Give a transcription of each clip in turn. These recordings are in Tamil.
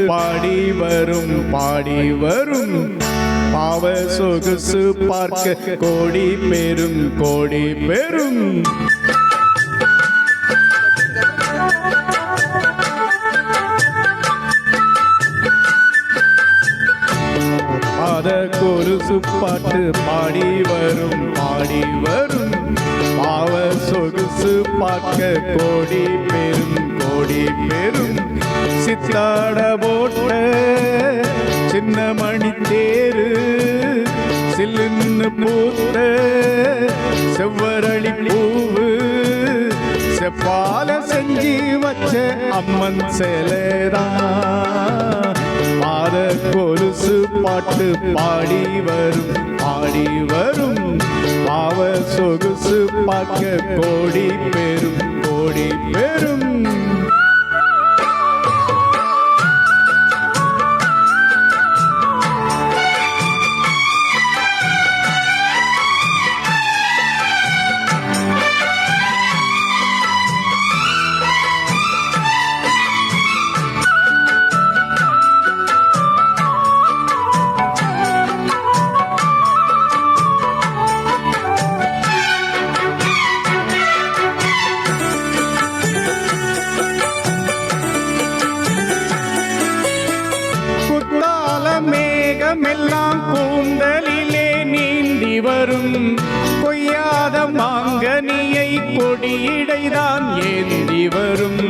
பாடி வரும் பாவ சொகுசு பார்க்க கோடி பெரும் பாத கொலுசு பாட்டு பாடி வரும் பாவ சொகுசு பார்க்க கோடி பெரும் சித்தாட போட்ட சின்ன மணி தேரு சில்லுன்னு பூத்த செவ்வரளி பூவு செப்பால செஞ்சு வச்ச அம்மன் சேலைதான் பாத கொலுசு பாட்டு பாடி வரும் பாவ சொகுசு பார்க்க கோடி பெரும் மேகமெல்லாம் கூந்தலிலே நீந்தி வரும் கொய்யாத மாங்கனியை கொடியிடைதான் ஏந்தி வரும்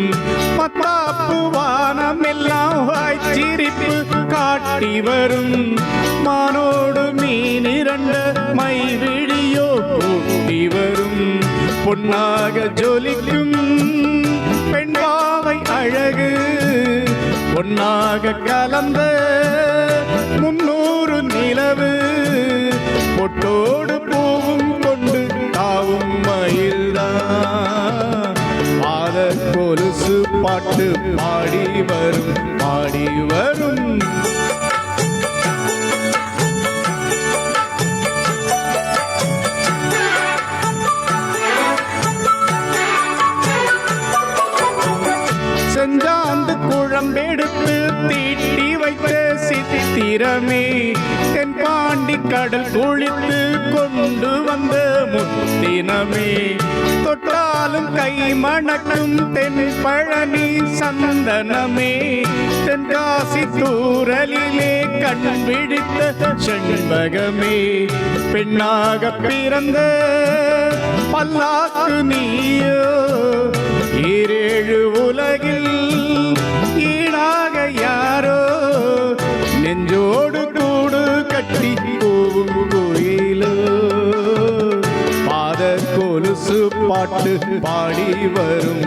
பத்தாப்பு வானமெல்லாம் வாய்ச்சிரிப்பு காட்டி வரும் மானோடு மீனிரண்ட மைவிழியோ கூட்டி வரும் பொன்னாக ஜொலிக்கும் பெண்பாவை அழகு பொன்னாக கலந்த 300 நிலவு பொட்டோடு பூவும் கொண்டு தாவும் மயில்தான் பாத கொலுசு பாட்டு பாடி வரும் செஞ்சாந்து குழம்பெடுத்து தீட்டி வைத்த சித்திரமே தென்பாண்டி கடல் குளித்து கொண்டு வந்த முத்தினமே தொட்டாலும் கை மணக்கும் தென் பழனி சந்தனமே தென்காசி தூரலிலே கண் பிடித்த செண்பகமே பெண்ணாக பிறந்த பல்லாக்கு நீயோ ஈரேழு உலகில் ஈடாக யாரோ நெஞ்சோடு கூடு கட்டி போவும் கோயிலோ பாத கொலுசு பாட்டு பாடி வரும்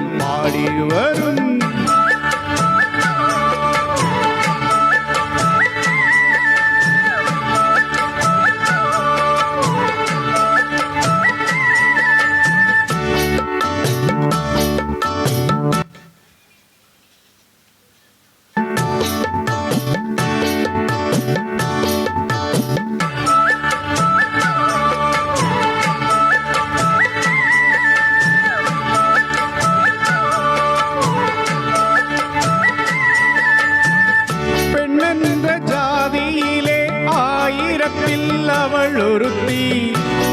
அவள் ஒருத்தி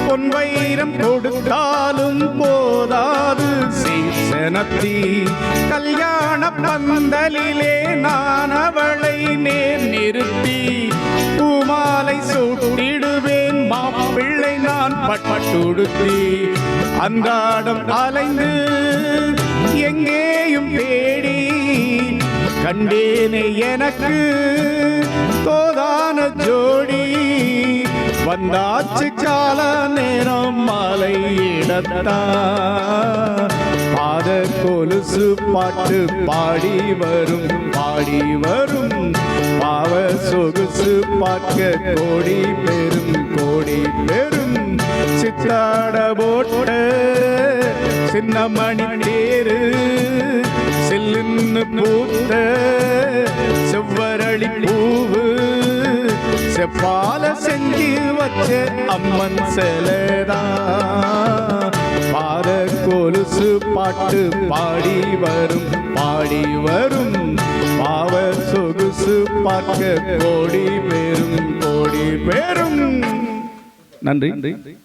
பொன் வைரம் கொடுத்தாலும் போதாது சீசனத்தி கல்யாண பந்தலிலே நான் அவளை நேர் நிறுத்தி பூமாலை சூட்டிடுவேன் மாப்பிள்ளை நான் பட்டுடுத்தி அன்றாடம் அலைந்து எங்கேயும் தேடி கண்டேனே எனக்கு தோதான ஜோடி வந்தாச்சு கால நேரம் மாலை இடத்தா பாத கொலுசு பாட்டு பாடி வரும் பாவ சொகுசு பார்க்க கோடி பெரும் சித்தாட போட்ட சின்ன மணி தேரு சில்லுன்னு பூத்த செவ்வரளி பூவு செப்பால செஞ்சு வச்ச அம்மன் சேலைதான் பாத கொலுசு பாட்டு பாடி வரும் பாவ சொகுசு பார்க்க கோடி பேரும் நன்றி.